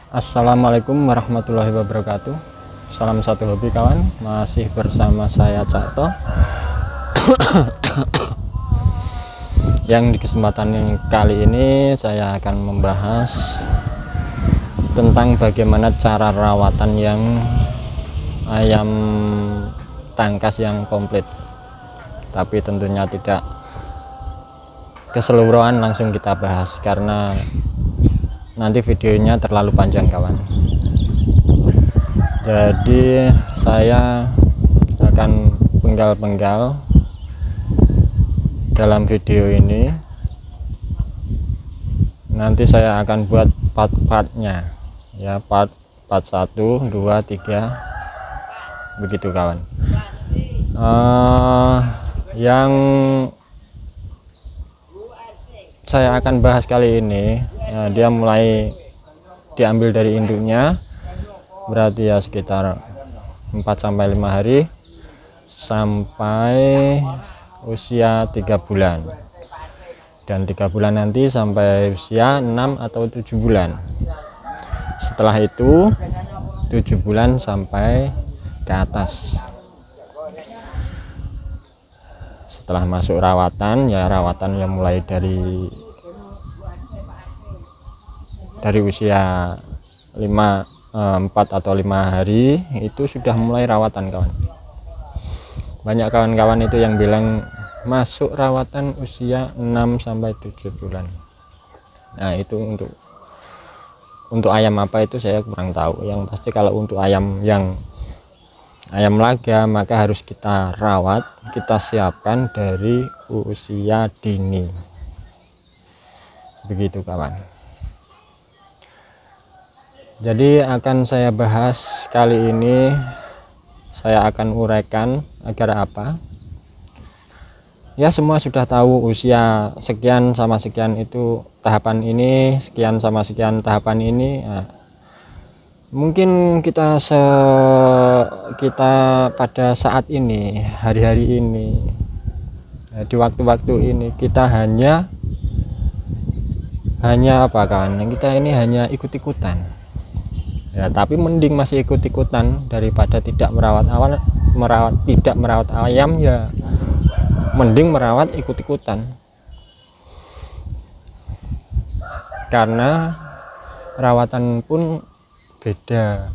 Assalamualaikum warahmatullahi wabarakatuh. Salam satu hobi kawan. Masih bersama saya Cakto. Yang di kesempatan yang kali ini saya akan membahas tentang bagaimana cara rawatan yang ayam tangkas yang komplit. Tapi tentunya tidak keseluruhan langsung kita bahas karena nanti videonya terlalu panjang kawan. Jadi saya akan penggal-penggal dalam video ini. Nanti saya akan buat part-partnya ya, part 1, 2, 3 begitu kawan. Yang saya akan bahas kali ini ya, dia mulai diambil dari induknya, berarti ya sekitar 4-5 hari sampai usia 3 bulan, dan 3 bulan nanti sampai usia 6 atau 7 bulan. Setelah itu 7 bulan sampai ke atas. Setelah masuk rawatan ya, rawatan yang mulai dari usia 4 atau 5 hari itu sudah mulai rawatan kawan. Banyak kawan-kawan itu yang bilang masuk rawatan usia 6 sampai 7 bulan. Nah, itu untuk ayam apa itu saya kurang tahu. Yang pasti kalau untuk ayam laga maka harus kita rawat, kita siapkan dari usia dini. Begitu kawan. Jadi akan saya bahas kali ini, saya akan uraikan agar apa? Ya, semua sudah tahu usia sekian sama sekian itu tahapan ini, sekian sama sekian tahapan ini. Nah, mungkin kita pada saat ini, hari-hari ini, di waktu-waktu ini kita hanya apa kawan? Kita ini hanya ikut-ikutan. Ya, tapi mending masih ikut-ikutan daripada tidak merawat ayam ya. Mending merawat ikut-ikutan. Karena rawatan pun beda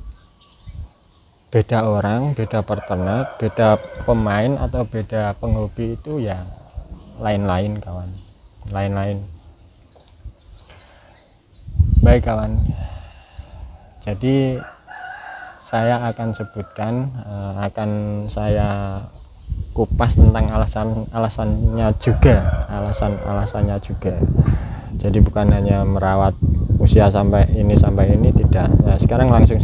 orang, beda peternak, beda pemain atau beda penghobi itu ya lain-lain kawan, lain-lain. Baik kawan, jadi saya akan sebutkan, akan saya kupas tentang alasannya juga. Jadi bukan hanya merawat usia sampai ini tidak. Nah, sekarang langsung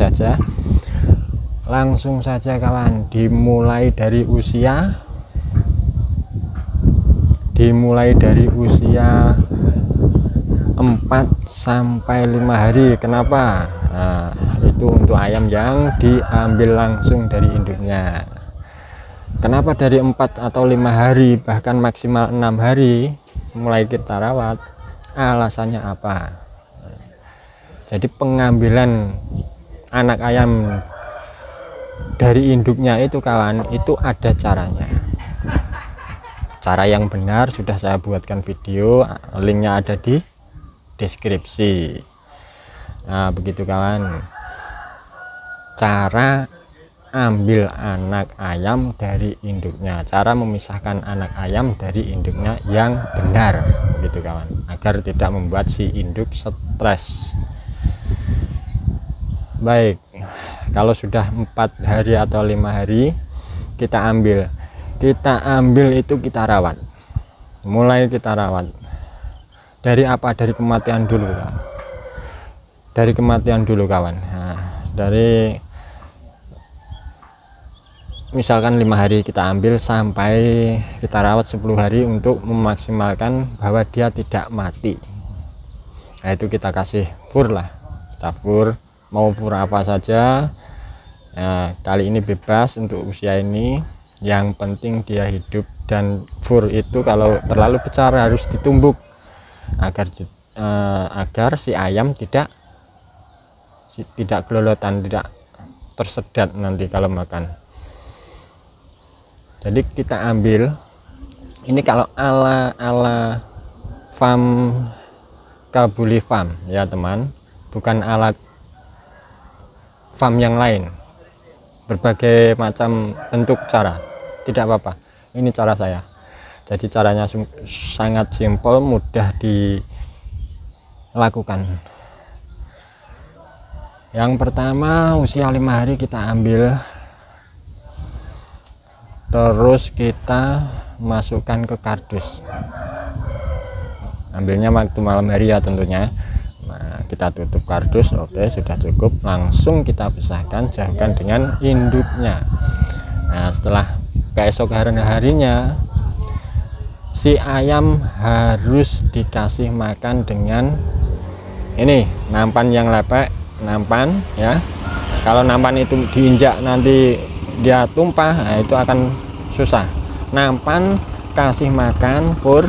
saja kawan, dimulai dari usia 4 sampai 5 hari. Kenapa? Nah, itu untuk ayam yang diambil langsung dari induknya. Kenapa dari 4 atau 5 hari bahkan maksimal 6 hari mulai kita rawat? Alasannya apa? Jadi pengambilan anak ayam dari induknya itu kawan, itu ada caranya. Cara yang benar sudah saya buatkan video, linknya ada di deskripsi. Nah, begitu kawan, cara ambil anak ayam dari induknya, cara memisahkan anak ayam dari induknya yang benar, begitu kawan, agar tidak membuat si induk stres. Baik, kalau sudah 4 hari atau 5 hari kita ambil itu kita rawat. Mulai kita rawat dari apa? Dari kematian dulu kawan. Nah, dari misalkan 5 hari kita ambil sampai kita rawat 10 hari untuk memaksimalkan bahwa dia tidak mati. Nah, itu kita kasih fur lah, kita fur, mau fur apa saja. Nah, kali ini bebas untuk usia ini, yang penting dia hidup. Dan fur itu kalau terlalu besar harus ditumbuk agar si tidak kelolotan, tidak tersedat nanti kalau makan. Jadi kita ambil ini kalau ala farm Kabuli Farm ya teman, bukan ala farm yang lain. Berbagai macam bentuk cara, tidak apa-apa, ini cara saya. Jadi caranya sangat simpel, mudah dilakukan. Yang pertama usia 5 hari kita ambil, terus kita masukkan ke kardus. Ambilnya waktu malam hari ya tentunya. Nah, kita tutup kardus, oke, sudah cukup. Langsung kita pisahkan, jauhkan dengan induknya. Nah, setelah keesokan harinya si ayam harus dikasih makan dengan ini nampan yang lepek, nampan ya. Kalau nampan itu diinjak nanti dia tumpah, nah itu akan susah. Nampan kasih makan fur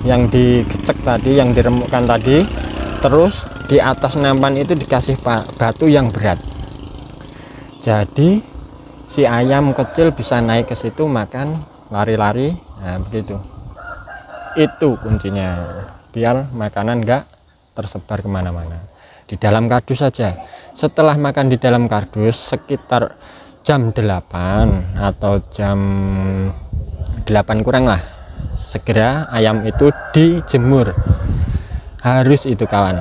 yang digecek tadi, yang diremukkan tadi, terus di atas nampan itu dikasih batu yang berat. Jadi si ayam kecil bisa naik ke situ makan, lari-lari. Nah begitu, itu kuncinya, biar makanan enggak tersebar kemana-mana. Di dalam kardus saja. Setelah makan di dalam kardus sekitar jam 8 atau jam 8 kurang lah, segera ayam itu dijemur. Harus itu kawan,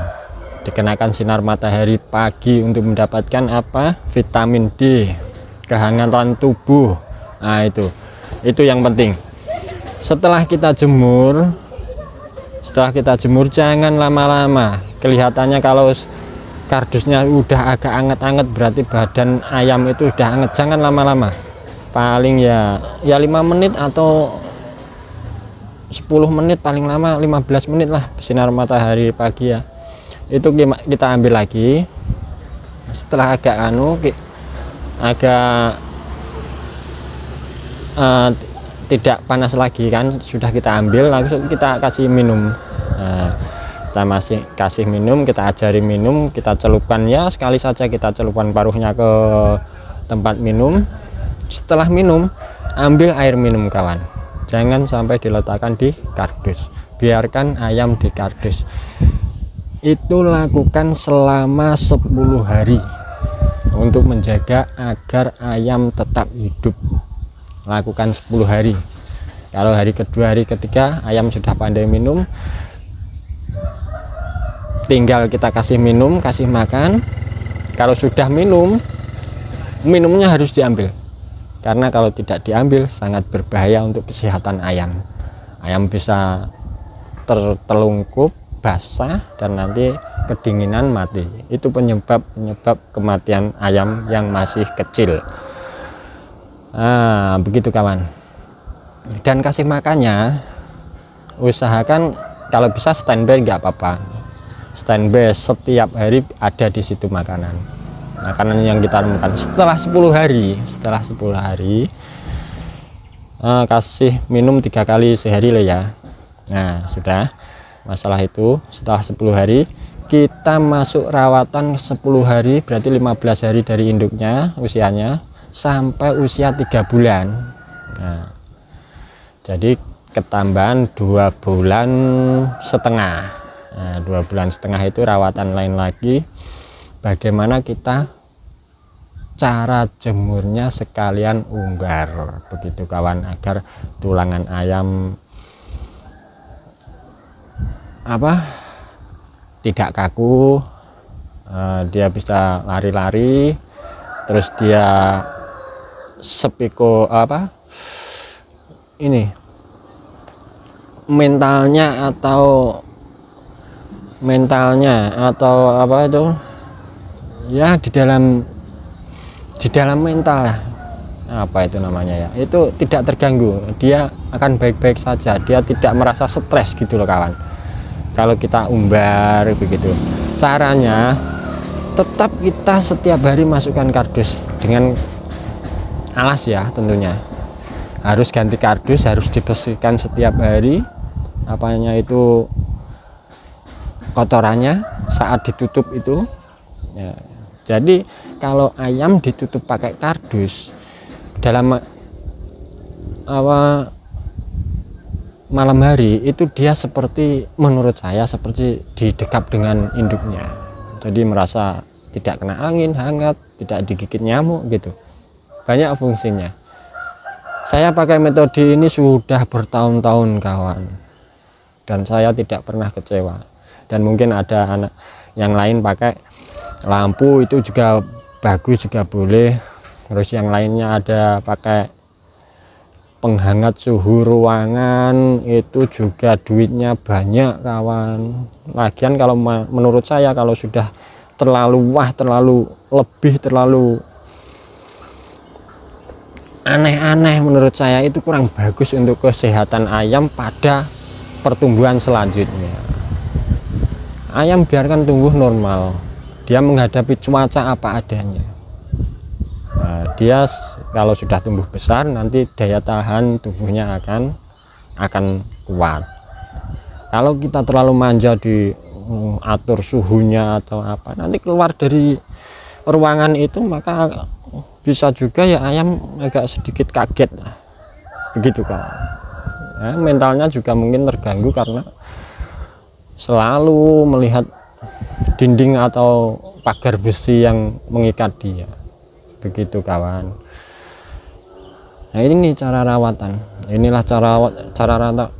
dikenakan sinar matahari pagi untuk mendapatkan apa? Vitamin D, kehangatan tubuh. Nah itu yang penting. Setelah kita jemur jangan lama-lama. Kelihatannya kalau kardusnya udah agak anget-anget berarti badan ayam itu udah anget. Jangan lama-lama, paling ya 5 menit atau 10 menit, paling lama 15 menit lah sinar matahari pagi ya. Itu kita ambil lagi setelah agak tidak panas lagi kan, sudah kita ambil langsung kita kasih minum. Nah, kita masih kasih minum, kita ajari minum, kita celupkan ya, sekali saja kita celupkan paruhnya ke tempat minum. Setelah minum ambil air minum kawan, jangan sampai diletakkan di kardus, biarkan ayam di kardus. Itu lakukan selama 10 hari untuk menjaga agar ayam tetap hidup. Lakukan 10 hari. Kalau hari kedua, hari ketiga ayam sudah pandai minum, tinggal kita kasih minum, kasih makan. Kalau sudah minumnya harus diambil, karena kalau tidak diambil sangat berbahaya untuk kesehatan ayam. Ayam bisa tertelungkup, basah, dan nanti kedinginan mati. Itu penyebab kematian ayam yang masih kecil. Nah begitu kawan. Dan kasih makannya usahakan kalau bisa standby, nggak apa-apa, standby setiap hari ada di situ makanan yang kita temukan. Setelah 10 hari kasih minum 3 kali sehari lah ya. Nah sudah, masalah itu setelah 10 hari kita masuk rawatan 10 hari, berarti 15 hari dari induknya usianya sampai usia 3 bulan. Nah, jadi ketambahan 2 bulan setengah. Nah, 2 bulan setengah itu rawatan lain lagi. Bagaimana kita cara jemurnya sekalian unggar, begitu kawan, agar tulangan ayam tidak kaku, dia bisa lari-lari, terus dia mentalnya atau apa itu ya, di dalam mental lah, apa itu namanya ya, itu tidak terganggu, dia akan baik-baik saja, dia tidak merasa stres gitu loh kawan. Kalau kita umbar begitu, caranya tetap kita setiap hari masukkan kardus dengan alas ya, tentunya harus ganti kardus, harus dibersihkan setiap hari kotorannya saat ditutup itu ya. Jadi kalau ayam ditutup pakai kardus dalam malam hari itu dia seperti, menurut saya seperti didekap dengan induknya, jadi merasa tidak kena angin, hangat, tidak digigit nyamuk gitu. Banyak fungsinya. Saya pakai metode ini sudah bertahun-tahun kawan, dan saya tidak pernah kecewa. Dan mungkin ada anak yang lain pakai lampu itu juga bagus, juga boleh. Terus yang lainnya ada pakai penghangat suhu ruangan, itu juga duitnya banyak kawan. Lagian kalau menurut saya kalau sudah terlalu terlalu lebih, terlalu aneh-aneh, menurut saya itu kurang bagus untuk kesehatan ayam pada pertumbuhan selanjutnya. Ayam biarkan tumbuh normal, dia menghadapi cuaca apa adanya. Nah, dia kalau sudah tumbuh besar nanti daya tahan tubuhnya akan kuat. Kalau kita terlalu manja di atur suhunya atau apa, nanti keluar dari ruangan itu maka bisa juga ya ayam agak sedikit kaget lah, begitu kan. Ya, mentalnya juga mungkin terganggu karena selalu melihat dinding atau pagar besi yang mengikat dia, begitu kawan. Nah, ini cara rawatan. Inilah cara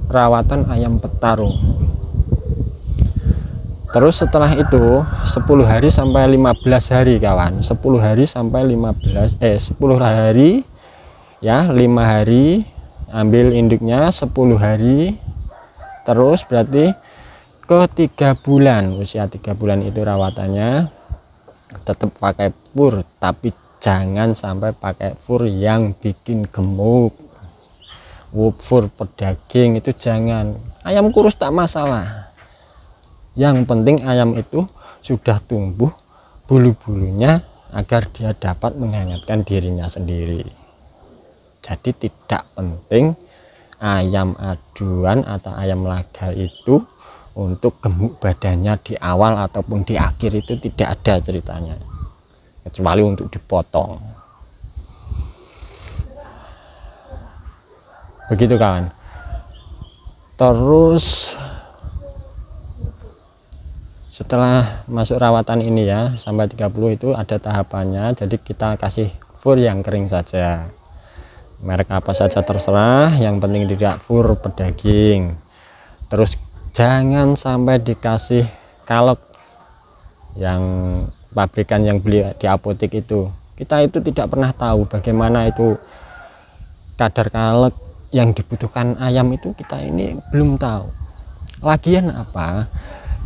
rawatan ayam petarung. Terus setelah itu 10 hari sampai 15 hari kawan. 10 hari sampai 15 10 hari ya, 5 hari ambil induknya, 10 hari. Terus berarti ke 3 bulan, usia 3 bulan itu rawatannya tetap pakai fur, tapi jangan sampai pakai fur yang bikin gemuk. Fur pedaging itu jangan. Ayam kurus tak masalah, yang penting ayam itu sudah tumbuh bulu-bulunya agar dia dapat menghangatkan dirinya sendiri. Jadi tidak penting ayam aduan atau ayam laga itu untuk gemuk badannya di awal ataupun di akhir, itu tidak ada ceritanya, kecuali untuk dipotong. Begitu kawan. Terus setelah masuk rawatan ini ya sampai 30 itu ada tahapannya. Jadi kita kasih fur yang kering saja, merek apa saja terserah, yang penting tidak fur pedaging. Terus jangan sampai dikasih kalek yang pabrikan yang beli di apotek itu. Kita itu tidak pernah tahu bagaimana itu kadar kalek yang dibutuhkan ayam itu, kita ini belum tahu. Lagian apa,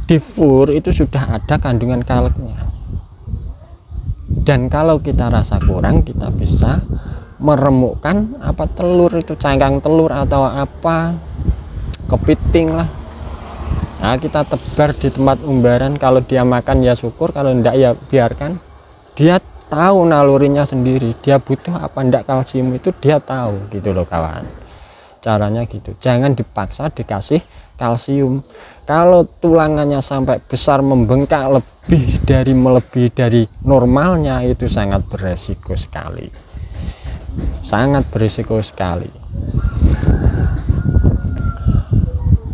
di fur itu sudah ada kandungan kaleknya, dan kalau kita rasa kurang kita bisa meremukkan apa telur itu, cangkang telur atau apa, kepiting lah. Nah, kita tebar di tempat umbaran, kalau dia makan ya syukur, kalau enggak ya biarkan. Dia tahu nalurinya sendiri, dia butuh apa enggak kalsium itu dia tahu, gitu loh kawan. Caranya gitu, jangan dipaksa dikasih kalsium. Kalau tulangannya sampai besar membengkak melebihi dari normalnya, itu sangat beresiko sekali, sangat beresiko sekali.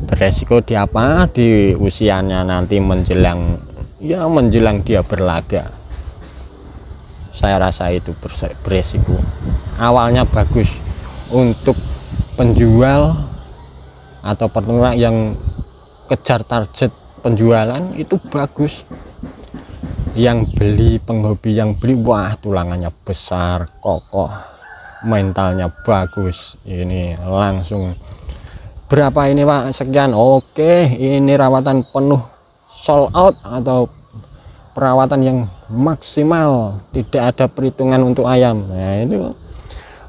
Beresiko di apa, di usianya nanti menjelang dia berlaga. Saya rasa itu beresiko. Awalnya bagus untuk penjual atau peternak yang kejar target penjualan, itu bagus. Yang beli, penghobi yang beli, wah tulangannya besar, kokoh, mentalnya bagus, ini langsung berapa ini Pak, sekian, oke, ini rawatan penuh, sold out atau perawatan yang maksimal, tidak ada perhitungan untuk ayam. Nah, itu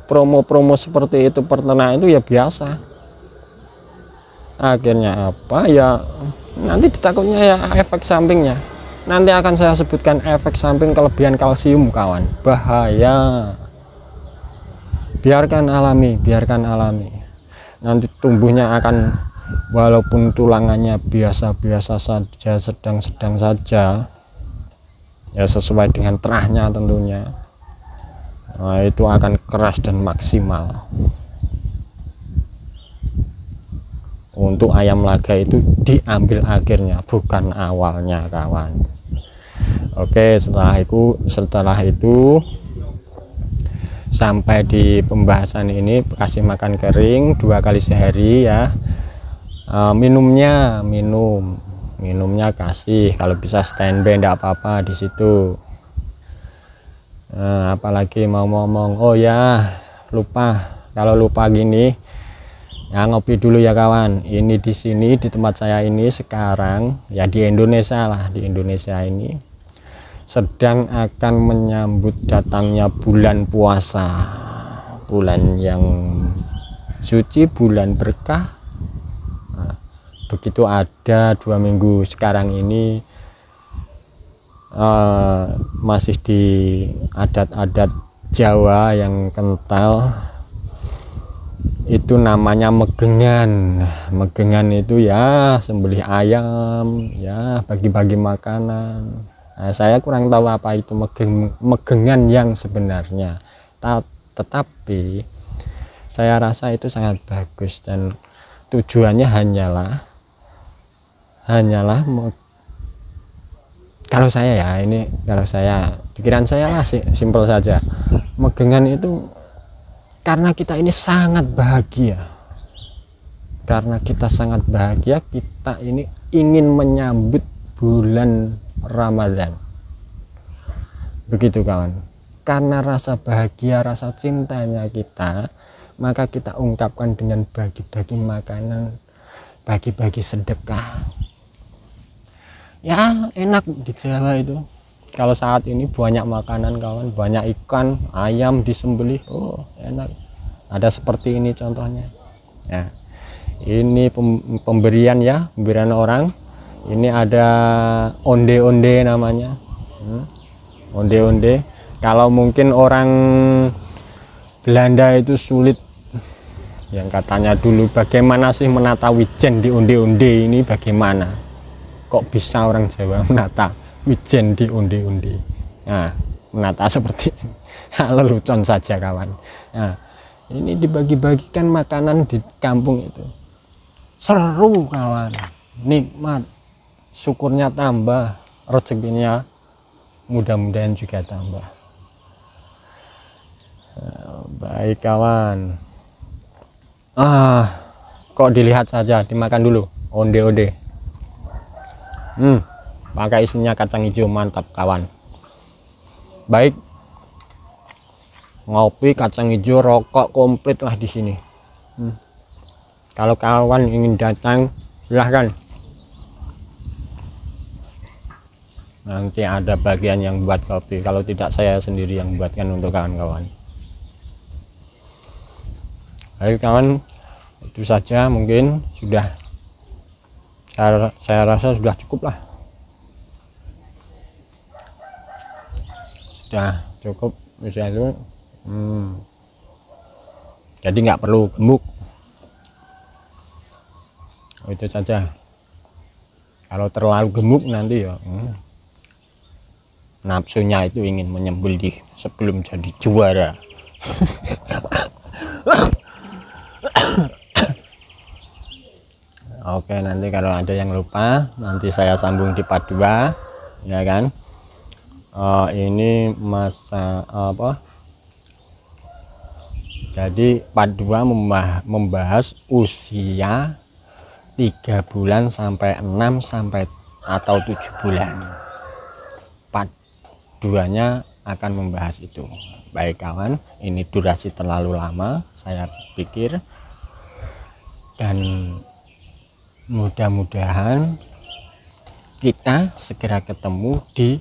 promo-promo seperti itu peternak itu ya biasa. Akhirnya apa ya, nanti ditakutnya ya efek sampingnya. Nanti akan saya sebutkan efek samping kelebihan kalsium kawan, bahaya. Biarkan alami, biarkan alami. Nanti tumbuhnya akan, walaupun tulangannya biasa-biasa saja, sedang-sedang saja, ya sesuai dengan terahnya tentunya. Nah, itu akan keras dan maksimal. Untuk ayam laga itu diambil akhirnya, bukan awalnya kawan. Oke, setelah itu sampai di pembahasan ini, kasih makan kering 2 kali sehari ya. Minumnya kasih, kalau bisa standby enggak apa-apa di situ. Apalagi mau ngomong, oh ya lupa, kalau lupa gini ya, ngopi dulu ya kawan. Ini di sini di tempat saya ini sekarang ya, di Indonesia lah, di Indonesia ini sedang akan menyambut datangnya bulan puasa, bulan yang suci, bulan berkah. Nah, begitu ada 2 minggu sekarang ini masih di adat-adat Jawa yang kental, itu namanya megengan. Megengan itu ya sembelih ayam ya, bagi-bagi makanan. Nah, saya kurang tahu apa itu megengan yang sebenarnya, tetapi saya rasa itu sangat bagus dan tujuannya hanyalah kalau saya ya, ini kalau saya, pikiran saya lah simpel saja, megengan itu karena kita ini sangat bahagia, kita ini ingin menyambut bulan Ramadan, begitu kawan. Karena rasa bahagia, rasa cintanya kita, maka kita ungkapkan dengan bagi-bagi makanan, bagi-bagi sedekah. Ya enak di Jawa itu, kalau saat ini banyak makanan kawan, banyak ikan, ayam disembelih, oh enak. Ada seperti ini contohnya ya, ini pemberian ya, pemberian orang. Ini ada onde-onde namanya, onde-onde. Kalau mungkin orang Belanda itu sulit, yang katanya dulu bagaimana sih menata wijen di onde-onde ini, bagaimana kok bisa orang Jawa menata wijen di onde-onde. Nah, menata seperti ini lelucon saja kawan. Nah, ini dibagi-bagikan makanan di kampung itu, seru kawan, nikmat, syukurnya tambah, rezekinya mudah-mudahan juga tambah. Baik kawan, kok dilihat saja, dimakan dulu onde-onde. Pakai isinya kacang hijau, mantap kawan. Baik, ngopi, kacang hijau, rokok komplit lah di sini. Kalau kawan ingin datang silahkan, nanti ada bagian yang buat kopi, kalau tidak saya sendiri yang buatkan untuk kawan-kawan. Baik kawan, itu saja mungkin sudah, saya rasa sudah cukup lah, sudah cukup misalnya itu. Jadi nggak perlu gemuk, itu saja. Kalau terlalu gemuk nanti ya nafsunya itu ingin menyembelih sebelum jadi juara. Oke, nanti kalau ada yang lupa nanti saya sambung di part 2 ya kan. Ini masa apa, jadi part 2 membahas usia 3 bulan sampai 6 sampai atau 7 bulan. Part 2 nya akan membahas itu. Baik kawan, ini durasi terlalu lama saya pikir, dan mudah-mudahan kita segera ketemu di